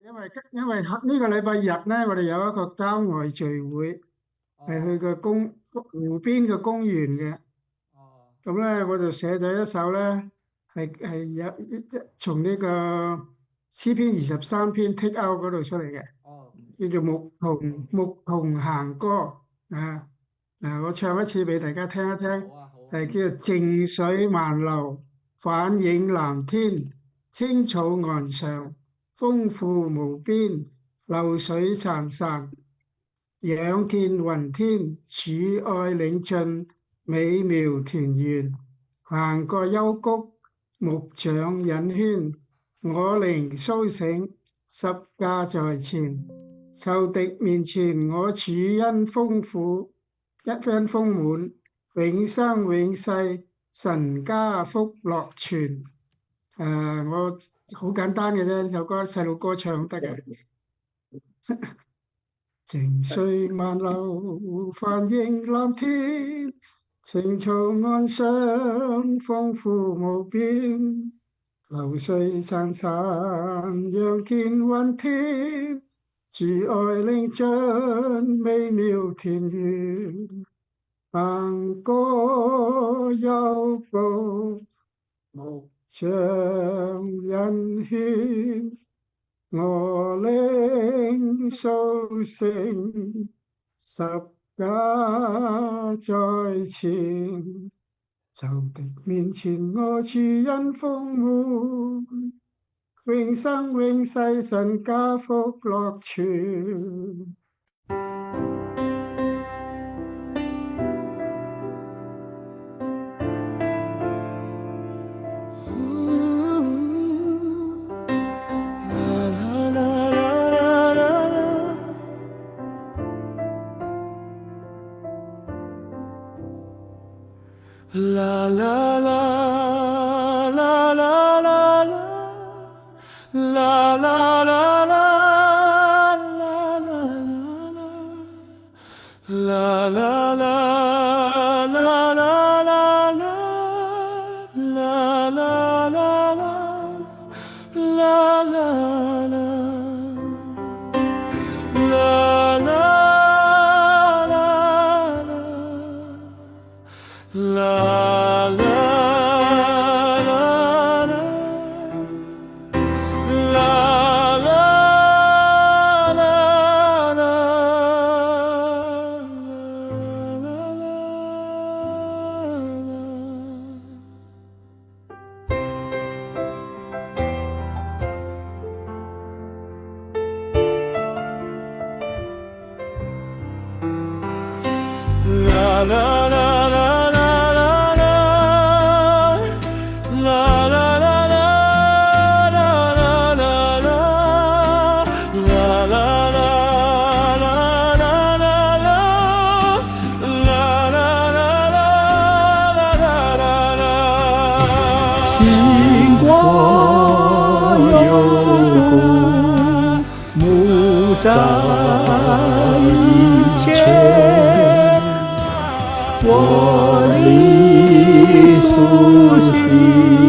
因為呢個禮拜日咧，我哋有一個郊外聚會，係去哦個湖邊嘅公園嘅。哦咁咧，我就寫咗一首咧，係有從呢個詩篇23篇 take out 嗰度出嚟嘅，哦，叫做牧童行歌啊。嗱，我唱一次俾大家聽一聽，好啊好啊，係叫做靜水漫流，反映藍天，青草岸上，豐富無邊，流水潺潺，仰見雲天，主愛領進，美妙田園，行過幽谷，牧長引牽，我靈蘇醒，十架在前，仇敵面前，我主恩豐富，一分豐滿，永生永世，神家福樂全。我好簡單嘅啫，呢首歌細路哥唱得嘅。靜水漫流，反映藍天，青草岸上，豐富無邊，流水潺潺，仰見雲天，主愛領進，美妙田園，行過幽谷，牧長引牽，我靈蘇醒，十架在前，仇敵面前我主恩豐滿，永生永世神家福樂全。啦啦啦啦啦啦啦啦啦啦啦啦啦经过幽谷，牧长引牵，我灵苏醒。